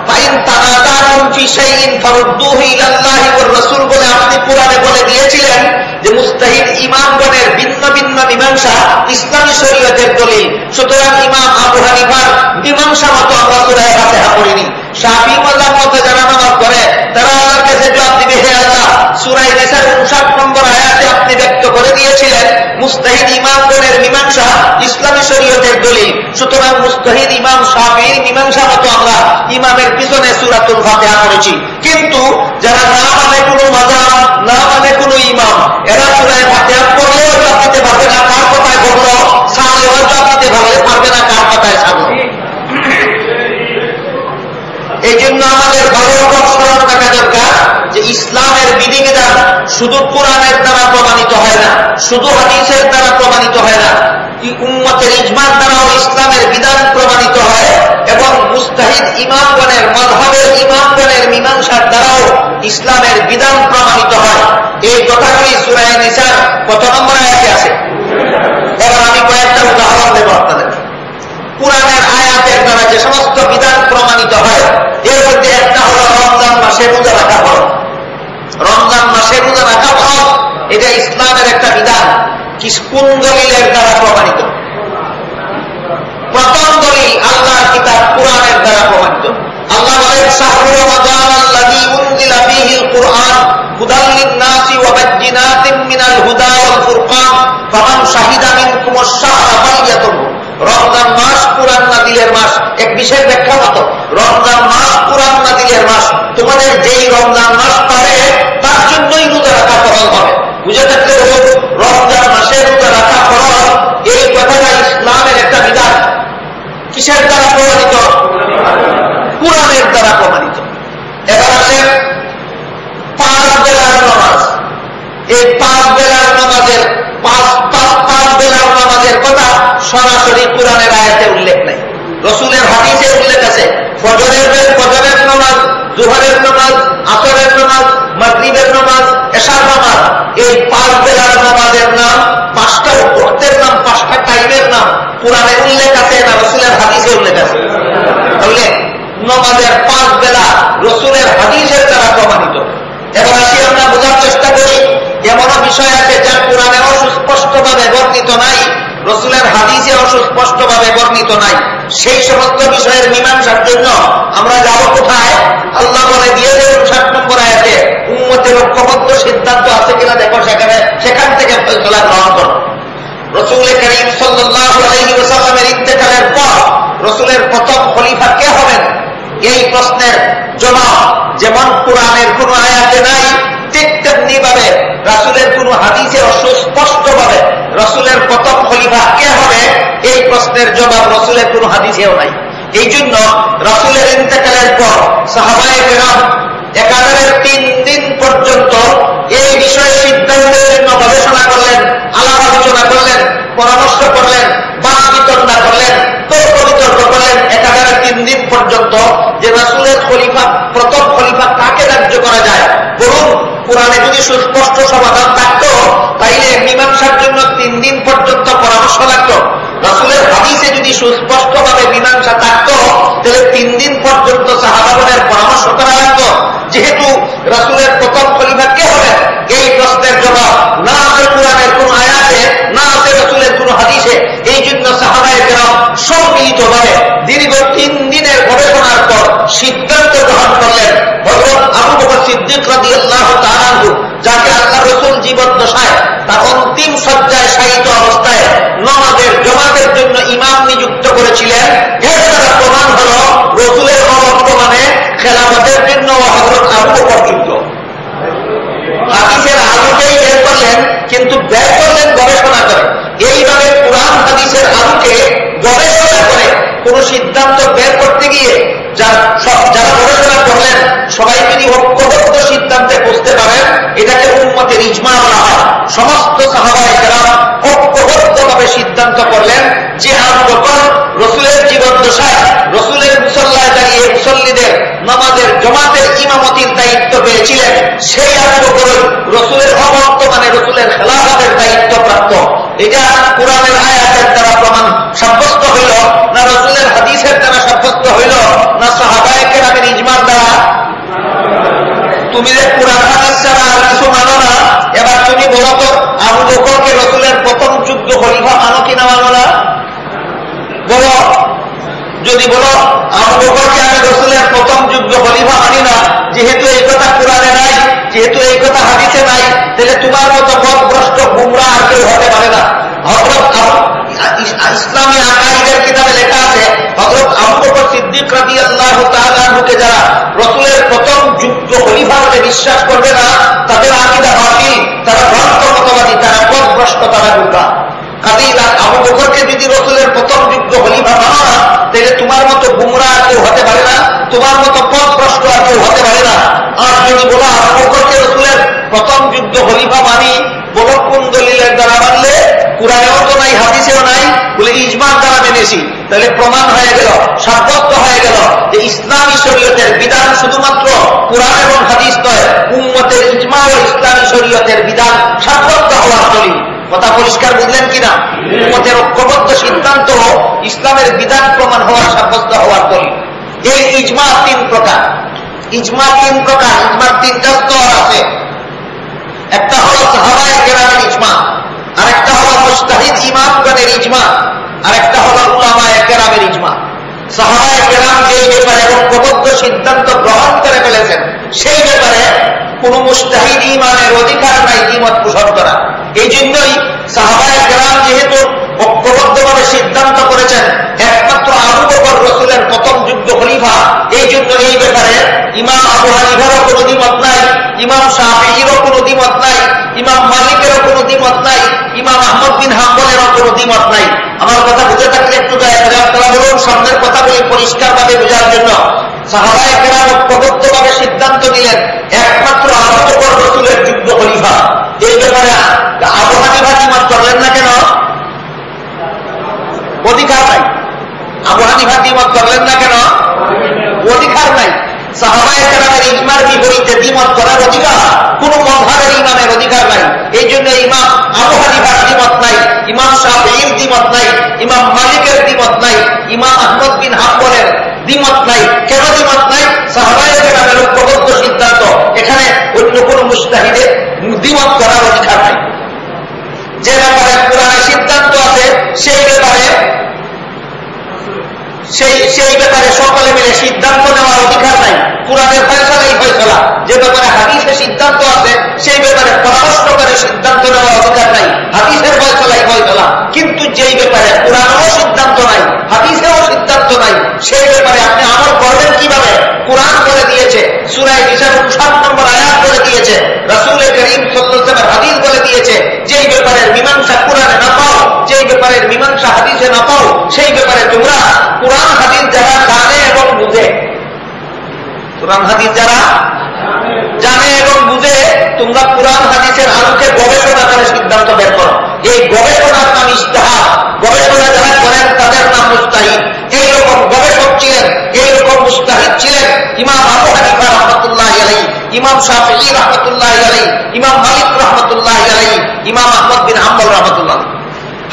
ফাইন তানাযাতুম ফি শাইইন ফারুদ্দুহু ইলাল্লাহি ওয়ার রাসূল বলে আপনি কোরআনে বলে দিয়েছিলেন যে মুস্তাহিদ ইমামগণের ভিন্ন ভিন্ন মীমাংসা ইসলামী শরীয়তের দলিল। সুতরাং ইমাম আবু হানিফার মীমাংসা মতো আমরা সূরা ফাতিহা পড়িনি। শাফিঈ মাযহাব মতে যারা নামাজ পড়ে তারা আল্লাহর কাছে জবাব দিবে, হে আল্লাহ, সূরা নিসার 59 নম্বর আয়াতে আপনি ব্যক্ত করে দিয়েছিলেন মুস্তাহিদ ইমামগণের মীমাংসা ইসলামী শরীয়তের দলিল। সুতরাং মুস্তাহিদ ইমাম শাফিঈর মীমাংসা মতো আমরা ইমামের পিছনে সূরাতুল ফাতিহা পড়েছি। কিন্তু যারা না মানে কোনো মাযহাব, না মানে কোনো ইমাম, এরা সূরা ফাতিহা পড়লেও জবাব দিতে পারবে না কার কথায় বললো, সারলেও জবাব দিতে পারবে না কার কথায় সারলো। এই জন্য আমাদের ভালো রকম স্মরণ রাখা দরকার যে ইসলামের বিধিবিধান শুধু কোরআনের দ্বারা প্রমাণিত হয় না, শুধু হাদিসের দ্বারা প্রমাণিত হয় না, উম্মতের ইজমার দ্বারাও ইসলামের বিধান প্রমাণিত হয় এবং মুস্তাহিদ ইমামগণের মাযহাবের ইমামগণের মীমাংসার দ্বারাও ইসলামের বিধান প্রমাণিত হয়। এই কথাগুলি সূরা নিসার কত নম্বর আয়াতে আছে? এবার আমি কয়েকটা উদাহরণ দেব আপনাদের। কোরআনের আয়াতের দ্বারা যে সমস্ত বিধান প্রমাণিত হয় এর মধ্যে একটা হলো রমজান মাসে রোজা রাখা ফরজ। রমজান মাসে রোজা রাখা ফরজ, এটা ইসলামের একটা বিধান। কোন দলিলের দ্বারা প্রমাণিত? প্রথম দলিল আল্লাহর কিতাব কোরআনের দ্বারা প্রমাণিত। আল্লাহ বলেন, শাহরু রমাদান আল্লাযী উনজিলা ফীহিল কুরআন হুদাল লিন-নাসি ওয়া বায়্যিনাতিন মিনাল হুদা ওয়াল ফুরকান ফামান শাহিদা মিনকুমুশ শাহরা ফালইয়াতুম। রমজান মাস কুরআন নাযিলের মাস। এক বিশেষ ব্যাখ্যা মতো রমজান মাস কুরআন নাযিলের মাস। তোমাদের যেই রমজান মাস পাবে তার জন্যই রোজা রাখা ফরজ হবে। বুঝে থাকলে বলুন, রমজান মাসে রোজা রাখা ফরজ, এই কথাটা ইসলামের একটা বিধান। কিসের দ্বারা প্রমাণিত? কুরআনের দ্বারা প্রমাণিত। এবার আসেন 5 বেলার নামাজ। এই 5 বেলার নামাজের ফজরের নামাজ, জোহরের নামাজ, আসরের নামাজ, মাগরিবের নামাজ, এশার নামাজ, এই 5 বেলার নামাজের নাম, 5টা ওয়াক্তের নাম, 5টা টাইমের নাম কুরআনে উল্লেখ আছে না রাসূলের হাদিসে উল্লেখ আছে? তাহলে নামাজের 5 বেলা রাসূলের হাদিসের দ্বারা প্রমাণিত। এখন আসি আমরা বোঝার চেষ্টা করি, এমনও বিষয় আছে যা কুরআনেও সুস্পষ্টভাবে বর্ণিত নাই, রাসূলের হাদিসেও সুস্পষ্টভাবে বর্ণিত নাই। সেই সমস্ত বিষয়ের মীমাংসার জন্য আমরা যাব কোথায়? আল্লাহ বলে দিয়েছে 59 নম্বর আয়াতে, উম্মতের ঐক্যবদ্ধ সিদ্ধান্ত আছে কিনা দেখো, সেখান থেকে ফয়সালা গ্রহণ করো। রাসূল করিম সাল্লাল্লাহু আলাইহি ওয়াসাল্লামের ইন্তেকালের পর রাসূলের প্রথম খলিফা কে হবেন? এই প্রশ্নের জবাব যেমন কুরআনের কোন আয়াতে নাই, ঠিক তেমনি ভাবে রাসূলের কোন হাদিসে সুস্পষ্টভাবে রাসূলের প্রথম খলিফা কে হবে এই প্রশ্নের জবাব রাসূলের কোন হাদিসেও নাই। এই জন্য রাসূলের ইন্তেকালের পর সাহাবায়ে কেরাম একাধারে 3 দিন পর্যন্ত এই বিষয়ে সিদ্ধান্তের জন্য গবেষণা করলেন, আলাপ আলোচনা করলেন, পরামর্শ করলেন, বাদ বিতণ্ডা করলেন, তর্ক বিতর্ক করলেন একাধারে 3 দিন পর্যন্ত যে রাসূলের খলিফা, প্রথম খলিফা কাকে ধার্য করা যায়। বলুন, কুরআনে যদি সুস্পষ্ট সমাধান থাকতো তাইলে মীমাংসার জন্য 3 দিন পর্যন্ত পরামর্শ লাগতো। রাসূলের হাদিসে যদি সুস্পষ্টভাবে মীমাংসা থাকতো তাহলে 3 দিন পর্যন্ত সাহাবাগণের পরামর্শ করা লাগতো। যেহেতু রাসূলের প্রথম খলিফা কে হবে এই প্রশ্নের জবাব না আছে কুরআনের কোন আয়াতে, না আছে রাসূলের কোন হাদিসে, এই জন্য সাহাবায়ে কেরাম সম্মিলিতভাবে দীর্ঘ 3 দিনের গবেষণার পর সিদ্ধান্ত গ্রহণ করলেন হযরত আবু বকর সিদ্দিক রাদিয়াল্লাহু তাআলা আনহু, যাকে আল্লাহ রাসূল জীবদ্দশায় তার অন্তিম শয্যায় শায়িত অবস্থায় নামাজের জমাতের জন্য ইমাম নিযুক্ত করেছিলেন। এর দ্বারা প্রমাণ হল রাসূলের অবর্তমানে খেলাফতের জন্য হযরত আবু বকর যোগ্য। হাদিসের আলোকেই বের করলেন, কিন্তু বের করলেন গবেষণা করে। এইভাবে কুরআন হাদিসের আলোকে গবেষণা করে কোন সিদ্ধান্ত বের করতে গিয়ে যারা গবেষণা করলেন সবাই যদি ঐক্যবদ্ধ সিদ্ধান্তে বুঝতে পারেন, এটাকে উম্মতের ইজমা বলা হয়। সমস্ত সাহাবায়ে কেরাম ঐক্যবদ্ধভাবে সিদ্ধান্ত করলেন যে আবু বকর রাসূলের জীবদ্দশায় রাসূলের মুসল্লায় দাঁড়িয়ে মুসল্লিদের নামাজের জমাতের ইমামতির দায়িত্ব পেয়েছিলেন, সেই আবু বকর রাসূলের অবর্তমানে রাসূলের খেলাফতের দায়িত্ব প্রাপ্ত। এটা কুরআনের আয়াতের দ্বারা প্রমাণ সাব্যস্ত হইল না রাসূলের হাদিসের দ্বারা সাব্যস্ত হইল না সাহাবায়ে কেরামের ইজমার দ্বারা? তুমি যে কুরআন হাদিস ছাড়া আর কিছু মানো না, এবার তুমি বলো তো আবু বকরকে রাসূলের প্রথম যোগ্য খলিফা মানো কিনা মানো না? বলো। যদি বলো আবু বকরকে আমি রাসূলের প্রথম যোগ্য খলিফা মানি না, যেহেতু এই কথা কুরআনে নাই, যেহেতু এই কথা হাদিসে নাই, তাহলে তোমার মতো পথভ্রষ্ট গুমরাহ আর কেউ হতে পারে না। ইসলামী আকাইদের কিতাবে লেখা আছে হযরত আবু বকর সিদ্দিক রাদিয়াল্লাহু তাআলা আনহুকে যারা রাসূলের প্রথম যোগ্য খলিফা বলে বিশ্বাস করবে না, তাদের আকীদা বাতিল, তারা ভ্রান্ত মতবাদী, তারা পথভ্রষ্ট, তারা গুমরাহ। কাজেই আবু বকরকে যদি রাসূলের প্রথম যোগ্য খলিফা মানো না, তাহলে তোমার মতো গুমরাহ কেউ হতে পারে না, তোমার মতো পথভ্রষ্ট আর কেউ হতে পারে না। আর যদি বলো আবু বকরকে রাসূলের প্রথম যোগ্য খলিফা মানি, বলো কোন দলিলের দ্বারা মানলে? কুরআনেও তো নাই, হাদিসেও নাই, বলে ইজমার দ্বারা মেনেছি। তাহলে প্রমাণ হয়ে গেল, সাব্যস্ত হয়ে গেল যে ইসলামী শরীয়তের বিধান শুধুমাত্র কুরআন এবং হাদিস নয়, উম্মতের ইজমা ও ইসলামী শরীয়তের বিধান সাব্যস্ত হওয়ার দলিল। কথা পরিষ্কার বুঝলেন কিনা? উম্মতের ঐক্যবদ্ধ সিদ্ধান্ত ইসলামের বিধান প্রমাণ হওয়ার সাব্যস্ত হওয়ার দলিল। এই ইজমা 3 প্রকার। ইজমা 3 প্রকার, ইজমার 3টা স্তর আছে। একটা হল সাহাবায়ে কেরামের ইজমা, আরেকটা হল মুজতাহিদ ইমামগণের ইজমা, আরেকটা হল উলামায়ে কেরামের ইজমা। সাহাবায়ে কেরাম যে ব্যাপারে ঐক্যবদ্ধ সিদ্ধান্ত গ্রহণ করে ফেলেছেন, সেই ব্যাপারে কোন মুজতাহিদ ইমামের অধিকার নাই দ্বিমত পোষণ করা। এই জন্যই সাহাবায়ে কেরাম যেহেতু ঐক্যবদ্ধভাবে সিদ্ধান্ত করেছেন একমাত্র আবু বকর রাসূলের প্রথম যোগ্য খলিফা, এই জন্য এই ব্যাপারে ইমাম আবু হানিফারও কোনো দ্বিমত নাই, ইমাম শাফিঈরও কোনো দ্বিমত নাই, ইমাম মালিকেরও কোনো দ্বিমত নাই, ইমাম আহমদ বিন হাম্বলেরও কোনো দ্বিমত নাই। আমার কথা বুঝে থাকলে একটু দয়া করে আপনারা বলুন, সামনের কথাগুলি পরিষ্কারভাবে বোঝার জন্য। সাহাবায়ে কেরাম ঐক্যবদ্ধভাবে সিদ্ধান্ত নিলেন একমাত্র আবু বকর রাসূলের যোগ্য খলিফা। এই ব্যাপারে আবু হানিফা দ্বিমত করলেন না কেন? অধিকার নাই। আবু হানিফা দ্বিমত করলেন না কেন? উলামায়ে কেরামের ইজমার বিপরীতে দ্বিমত করার অধিকার কোন মাযহাবের ইমামের অধিকার নাই। এই জন্য ইমাম আবু হানিফার দ্বিমত নাই, ইমাম শাফিঈর দ্বিমত নাই, ইমাম মালিকের দ্বিমত নাই, ইমাম আহমদ বিন হাম্বলের দ্বিমত নাই। কেন দ্বিমত নাই? সাহাবায়ে কেরামের ঐক্যবদ্ধ সিদ্ধান্ত, এখানে অন্য কোন মুজতাহিদের দ্বিমত করার অধিকার নাই। যে ব্যাপারে কোরআনে সিদ্ধান্ত আছে সেই ব্যাপারে সকলে মিলে সিদ্ধান্ত নেওয়ার অধিকার নাই। কোরআনের ফয়সালাই ফয়সালা। যে ব্যাপারে হাদিসে সিদ্ধান্ত আছে সেই ব্যাপারে পরামর্শ করে সিদ্ধান্ত নেওয়ার অধিকার নাই। হাদিসের ফয়সালাই ফয়সালা। কিন্তু যেই ব্যাপারে কোরআনেও সিদ্ধান্ত নাই, হাদিসেও সিদ্ধান্ত নাই, সেই ব্যাপারে আপনি আমল করবেন কিভাবে? কোরআন বলে দিয়েছে, সূরা নিসার 59 নম্বর আয়াত বলে দিয়েছে, রাসূল করিম সাল্লাল্লাহু আলাইহি ওয়াসাল্লাম হাদিস বলে দিয়েছে। যেই ব্যাপারের মীমাংসা কোরআনে না পাও, যেই ব্যাপারের মীমাংসা হাদিসে না পাও, সেই ব্যাপারে তোমরা কোরআন হাদিস যারা জানে এবং বুঝে, কোরআন হাদিস যারা জানে এবং বুঝে, তোমরা কোরআন হাদিসের আলোকে গবেষণা করে সিদ্ধান্ত বের করো। এই গবেষণার নাম ইজতিহাদ। গবেষণা যারা করেন তাদের নাম মুজতাহিদ। এইরকম গবেষক ছিলেন, এইরকম মুজতাহিদ ছিলেন ইমাম আবু হানিফা রাহমাতুল্লাহি আলাইহি, ইমাম শাফিঈ রাহমাতুল্লাহি আলাইহি, ইমাম মালিক রাহমাতুল্লাহি আলাইহি, ইমাম আহমদ বিন হাম্বল রাহমাতুল্লাহ।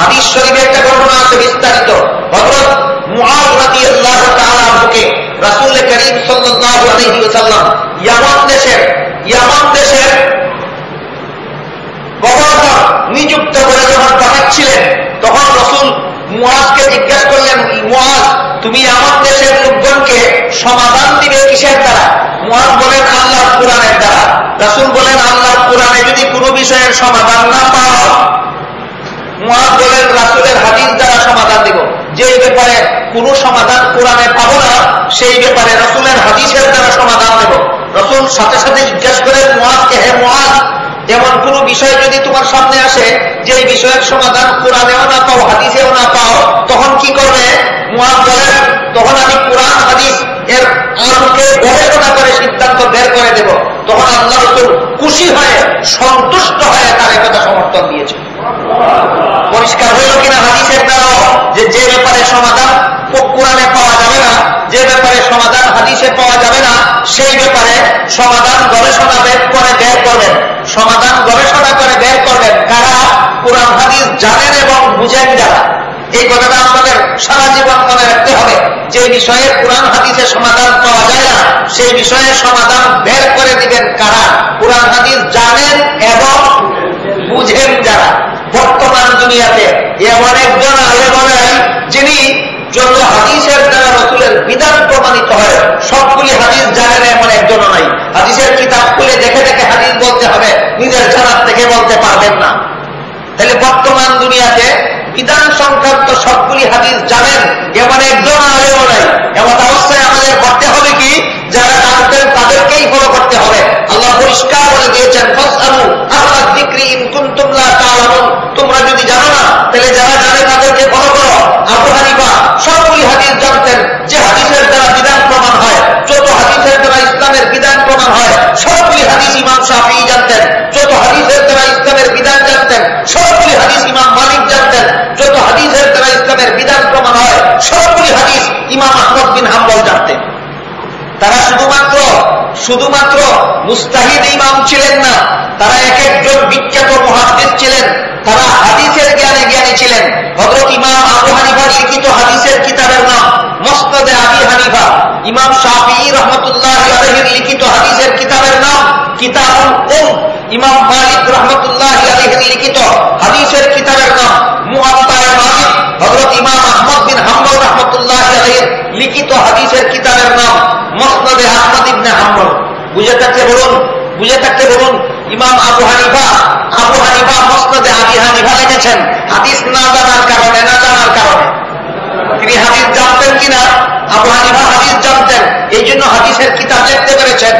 হাদিস শরীফে একটা ঘটনা আছে বিস্তারিত। হযরত মুআয রাদিয়াল্লাহু তাআলা আনহুকে রাসূল করিম সাল্লাল্লাহু আলাইহি ওয়াসাল্লাম ইয়ামান দেশের গভর্নর নিযুক্ত করে যখন পাঠাচ্ছিলেন, তখন রাসূল মুআযকে জিজ্ঞাসা করলেন, মুআয, তুমি ইয়ামান দেশের লোকজনকে সমাধান দিবে কিসের দ্বারা? মুআয বলেন, আল্লাহর কোরআনের দ্বারা। রাসূল বলেন, আল্লাহর কোরআনে যদি কোনো বিষয়ের সমাধান না পাও, মুআয বলেন, রাসূলের হাদিস দ্বারা সমাধান দিব। যেই ব্যাপারে কোনো সমাধান কোরআনে পাবো না, সেই ব্যাপারে রাসূলের হাদিসের দ্বারা সমাধান দেব। রাসূল সাথে সাথে জিজ্ঞাসা করেন মুআযকে, হে মুআয, এমন কোন বিষয় যদি তোমার সামনে আসে যে বিষয়ের সমাধান কোরআনেও না পাও, হাদিসেও না পাও, তখন কি করবে? মুআয বলেন, তখন আমি কোরআন হাদিস এর আলোকে গবেষণা করে সিদ্ধান্ত বের করে দেব। তখন আল্লাহ রাসূল খুশি হয়ে, সন্তুষ্ট হয়ে তার কথা সমর্থন দিয়েছে। পরিষ্কার হইল কিনা হাদিসের দ্বারা যে ব্যাপারে সমাধান কোরআনে পাওয়া যাবে না, যে ব্যাপারে সমাধান হাদিসে পাওয়া যাবে না, সেই ব্যাপারে সমাধান গবেষণা বের করবেন। সমাধান গবেষণা করে বের করবেন কারা? কোরআন হাদিস জানেন এবং বুঝেন যারা। এই কথাটা আমাদের সারা জীবন মনে রাখতে হবে। যে বিষয়ে কোরআন হাদিসে সমাধান পাওয়া যায় না, সেই বিষয়ে সমাধান বের করে দিবেন কারা? কোরআন হাদিস জানেন এবং বুঝেন যারা। বর্তমান দুনিয়াতে এমন একজন আলেম নাই যিনি যত হাদিসের দ্বারা রাসূলের বিধান প্রমাণিত হয় সবগুলি হাদিস জানেন, এমন একজনও নাই। হাদিসের কিতাব খুলে দেখে দেখে হাদিস বলতে হবে, নিজের জানার থেকে বলতে পারবেন না। তাহলে বর্তমান দুনিয়াতে বিধান সংক্রান্ত সবগুলি হাদিস জানেন এমন একজন আলেমও নাই। এমন অবস্থায় আমাদের করতে হবে কি? যারা জানতেন তাদেরকেই ফলো করতে হবে। আল্লাহ পরিষ্কার বলে দিয়েছেন, ফাসআলু আহলা যিকরি ইন কুনতুম লা তা'লামুন। তোমরা যদি জানো না, তাহলে যারা জানে তাদেরকে ফলো করো। আবু হানিফা সবগুলি হাদিস জানতেন, যে হাদিসের দ্বারা বিধান প্রমাণ হয়, যত হাদিসের দ্বারা ইসলামের বিধান প্রমাণ হয় সবগুলি হাদিস ইমাম শাফিঈ জানতেন। যত হাদিসের দ্বারা ইসলামের বিধান জানতেন সবগুলি হাদিস ইমাম মালিক জানতেন। যত হাদিসের দ্বারা ইসলামের বিধান প্রমাণ হয় সবগুলি হাদিস ইমাম আহমদ বিন হাম্বল জানতেন। তারা শুধুমাত্র মুস্তাহিদ ইমাম ছিলেন না, তারা এক একজন বিখ্যাত মুহাদ্দিস ছিলেন। তারা হাদিসের জ্ঞানী ছিলেন। হযরত ইমাম আবু হানিফার লিখিত হাদিসের কিতাবের নাম মুসনাদে আবি হানিফা। ইমাম শাফিঈ রাহমাতুল্লাহি আলাইহির লিখিত হাদিসের কিতাবের নাম কিতাবুল উম। ইমাম মালিক রাহমাতুল্লাহি আলাইহির লিখিত হাদিসের কিতাবের নাম মুআত্তা মালিক। হযরত ইমাম আহমদ বিন হাম্বল রাহমাতুল্লাহি আলাইহির লিখিত হাদিসের কিতাবের নাম মুসনাদে আহমদ ইবনে হাম্বল। বুঝে থাকতে বলুন ইমাম আবু হানিফা মুসনাদে আবি হানিফা লিখেছেন হাদিস না জানার কারণে। তিনি হাদিস জানতেন কিনা? আবু হানিফা হাদিস জানতেন, এই জন্য হাদিসের কিতাব লিখতে পেরেছেন।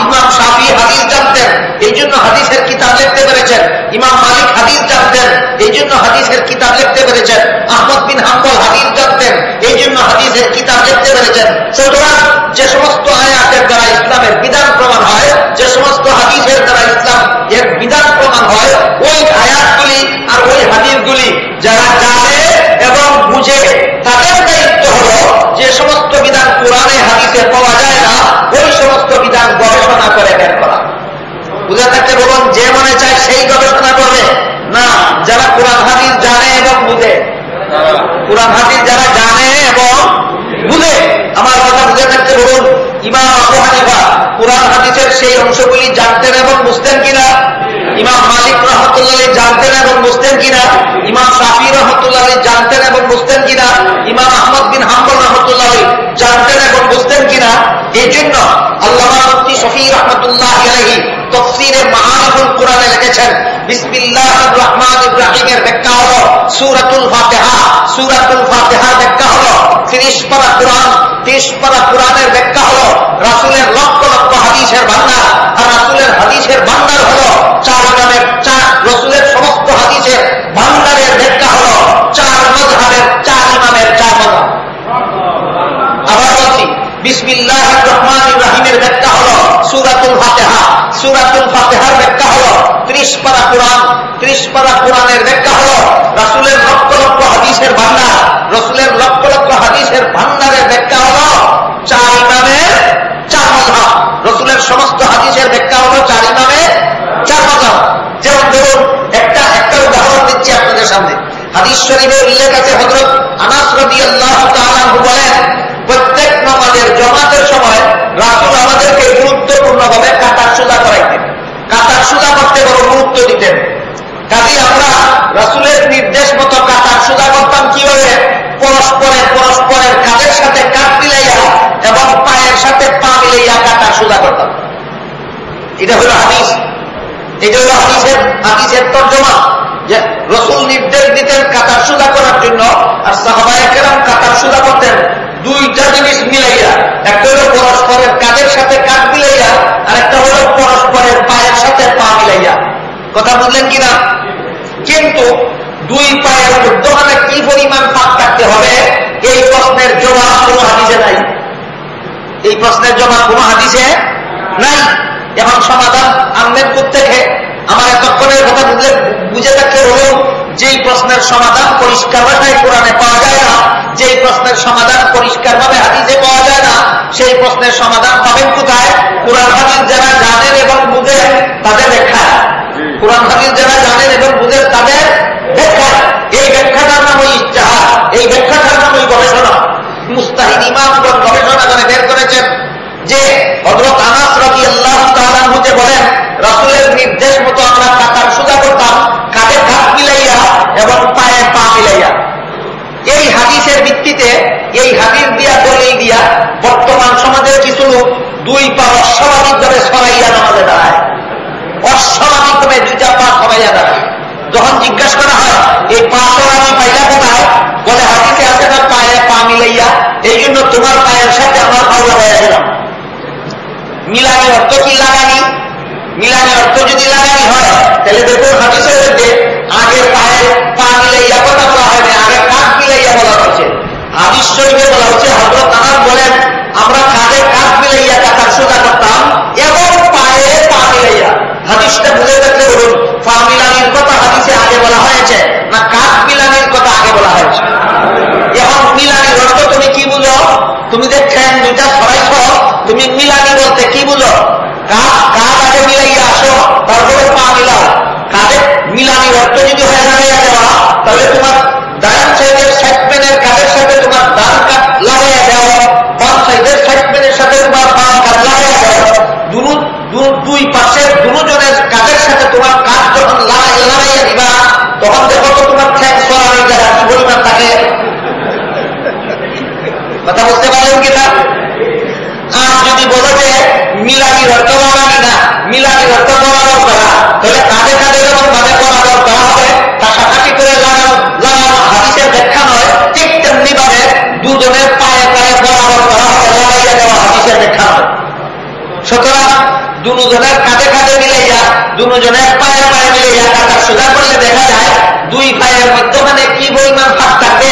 ইমাম শাফিঈ হাদিস জানতেন, এই জন্য হাদিসের কিতাব লিখতে পেরেছেন। ইমাম মালিক হাদিস জানতেন, এই জন্য হাদিসের কিতাব লিখতে পেরেছেন। আহমদ বিন হাম্বল হাদিস জানতেন, এই জন্য হাদিসের কিতাব লিখতে পেরেছেন। সুতরাং যে সমস্ত আয়াতের দ্বারা ইসলামের বিধান প্রমাণ হয়, যে সমস্ত হাদিসের দ্বারা ইসলাম এর বিধান প্রমাণ হয়, ওই আয়াতগুলি আর ওই হাদিসগুলি যারা জানে এবং বুঝে তাদের দায়িত্ব হলো যে সমস্ত বিধান কোরআনে হাদিসে পাওয়া যায় না, ওই কোরআন হাদিস যারা জানে এবং বুঝে। আমার কথা বুঝে থাকতে বলুন, ইমাম আবু হানিফা কোরআন হাদিসের সেই অংশগুলি জানতেন এবং বুঝতেন কিনা? ইমাম মালিক রহমতুল্লাহ জানতেন এবং বুঝতেন কিনা? ইমাম শাফি রহমতুল্লাহ জানতেন এবং বুঝতেন কিনা? ইমাম আহমদ বিন হাম্বল রহমতুল্লাহ জানতেন এবং বুঝতেন কিনা? এই জন্য আল্লামা মুফতি শফি রহমতুল্লাহ আলাইহি তাফসীরে মাআরিফুল কোরআনে লিখেছেন, বিসমিল্লাহির রহমানির রহিমের ব্যাখ্যা হলো সূরাতুল ফাতিহা। সূরাতুল ফাতিহার ব্যাখ্যা হলো 30 পারা কোরআন। 30 পারা কোরআনের ব্যাখ্যা হলো রাসূলের লক্ষ লক্ষ হাদিসের ভান্ডার। আর রাসূলের হাদিসের ভান্ডার হলো 4 ইমামের 4 রাসূলের সমস্ত হাদিসের ভান্ডারের ব্যাখ্যা হলো 4 মাযহাবের 4 ইমামের 4 মাযহাব। আবার বলছি, বিসমিল্লাহির রহমানির রহিমের ব্যাখ্যা হলো সূরাতুল ফাতিহা। সূরাতুল ফাতিহার ব্যাখ্যা হলো 30 পারা কোরআন। 30 পারা কোরআনের ব্যাখ্যা হলো রাসূলের লক্ষ লক্ষ হাদিসের ভান্ডার। রাসূলের লক্ষ লক্ষ হাদিসের ভান্ডারের ব্যাখ্যা হলো 4 ইমামের 4 মাযহাব। রাসূলের সমস্ত হাদিসের ব্যাখ্যা হলো 4 ইমামের 4 মাযহাব। যেমন ধরুন একটা উদাহরণ দিচ্ছি আপনাদের সামনে। হাদিস শরীফে উল্লেখ আছে, হযরত আনাস রাদিয়াল্লাহু তাআলা আনহু বলেন, প্রত্যেক নামাজের জামাতের সময় রাসূল আমাদেরকে গুরুত্বপূর্ণভাবে কাতার সুজা করাইতেন। কাতার সুজা করতে বড় গুরুত্ব দিতেন। কাজেই আমরা রাসূলের নির্দেশ মতো কাতার সুজা করতাম কিভাবে? পরস্পরের কাঁধের সাথে কাঁধ মিলাইয়া এবং পায়ের সাথে পা মিলাইয়া কাতার সুজা করতাম। এটা হলো হাদিস। এটা হলো হাদিসের তর্জমা, যে রাসূল নির্দেশ দিতেন কাতার সুজা করার জন্য, আর সাহাবায়ে কেরাম কাতার সুজা করতেন দুইটা জিনিস মিলাইয়া। একটা হলো পরস্পরের কাঁধের সাথে কাঁধ মিলাইয়া, আর একটা হলো পরস্পরের পায়ের সাথে পা মিলাইয়া। কথা বুঝলেন কিনা? কিন্তু দুই পায়ের মধ্যখানে কি পরিমাণ ফাঁক থাকতে হবে, এই প্রশ্নের জবাব কোনো হাদিসে নাই। এই প্রশ্নের জবাব কোনো হাদিসে নাই। এখন সমাধান আনবেন কোত্থেকে? আমার এতক্ষণের কথা বুঝে থাকতে বলুন, যেই প্রশ্নের সমাধান পরিষ্কার ভাষায় কোরআনে পাওয়া যায় না, যেই প্রশ্নের সমাধান পরিষ্কার ভাবে হাদিসে পাওয়া যায় না, সেই প্রশ্নের সমাধান পাবেন কোথায়? কোরআন হাদিস যারা জানেন এবং বুঝেন তাদের ব্যাখ্যা। কোরআন হাদিস যারা জানেন এবং বুঝেন তাদের ব্যাখ্যা। এই ব্যাখ্যাটার নাম ওই ইজতিহাদ, এই ব্যাখ্যাটার নাম ওই গবেষণা। মুস্তাহিদ ইমামগণ গবেষণা করে বের করেছেন যে হযরত আনাস রাদিয়াল্লাহু তাআলা আনহু যে বলেন, রাসূলের নির্দেশ মতো আমরা কাতার সুজা করতাম কাঁধে কাঁধ মিলাইয়া এবং পায়ে পা মিলাইয়া। এই হাদিসের ভিত্তিতে, এই হাদিস দিয়া দলিল দিয়া বর্তমান সমাজের কিছু লোক দুই পা অস্বাভাবিকভাবে সরাইয়া নামাজে দাঁড়ায়। অস্বাভাবিকভাবে দুইটা পা সরাইয়া দাঁড়ায়। যখন জিজ্ঞাসা করা হয় এই পা সরানি পাইলা কোথায়, বলে হাদিসে আছে না পায়ে পা মিলাইয়া, এই জন্য তোমার পায়ের সাথে আমার পা লাগাইয়া দিলাম। মিলানি অর্থ কি? লাগানি। মিলানি অর্থ যদি লাগানি হয়, তাহলে দেখুন হাদিসের মধ্যে আগে পায়ে পা মিলাইয়া কথা বলা হয় না, আগে কাঁধ মিলাইয়া বলা হয়েছে। হাদিস শরীফে বলা হচ্ছে, হযরত আনাস বলেন আমরা কাঁধে কাঁধ মিলাইয়া কাতার সুজা করতাম এবং পায়ে পা মিলাইয়া। হাদিসটা বুঝে থাকলে বলুন, পা মিলানির কথা হাদিসে আগে বলা হয়েছে না কাঁধ মিলানির কথা আগে বলা হয়েছে? এখন মিলানির অর্থ তুমি কি বুঝো? তুমি যে ঠ্যাং দুইটা সরাইছ, তুমি মিলানি বলতে কি বুঝো? কাঁধ আগে মিলাইয়া আসো, তারপরে পা মিলাও। কাঁধে মিলানির অর্থ যদি হয়ে দাঁড়িয়ে যাওয়া, তাহলে তোমার ডান সাইডের সাইডম্যানের কাঁধের সাথে তোমার ডান কাঁধ লাগাইয়া দাও, বাম সাইডের সাইডম্যানের সাথে তোমার বাম কাঁধ লাগাইয়া দাও। দুই পাশের দুজনের কাঁধের সাথে তোমার কাঁধ যখন লাগাইয়া দিবা, তখন দেখো তো তোমার ঠ্যাং সরানোর জায়গা কি পরিমাণ থাকে। কথা বুঝতে পারলেন কিনা? আর যদি বলো যে মিলানির অর্থ লাগানি না, মিলানির অর্থ বরাবর করা, তাহলে কাঁধে কাঁধে যখন বাঁধে বরাবর করা হবে, কাছাকাছি করে লাগানো হাদিসের ব্যাখ্যা নয়। ঠিক তেমনি ভাবে দুজনের পায়ে পায়ে বরাবর করা হবে, লাগাইয়া দেওয়া হাদিসের ব্যাখ্যা নয়। সুতরাং দুজনের কাঁধে কাঁধে মিলাইয়া, দুজনের পায়ে পায়ে মিলাইয়া কাতার সোজা করলে দেখা যায় দুই পায়ের মধ্যখানে কি পরিমাণ ফাঁক থাকে।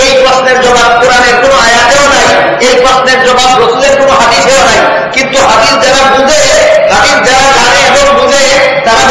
এই প্রশ্নের জবাব কোরআনের কোনো আয়াতেও নাই, এই প্রশ্নের জবাব রাসূলের কোনো হাদিসেও নাই। কিন্তু হাদিস যারা বুঝে, হাদিস যারা জানে এবং বুঝে, তারা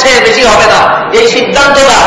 চেয়ে বেশি হবে না, এই সিদ্ধান্তটা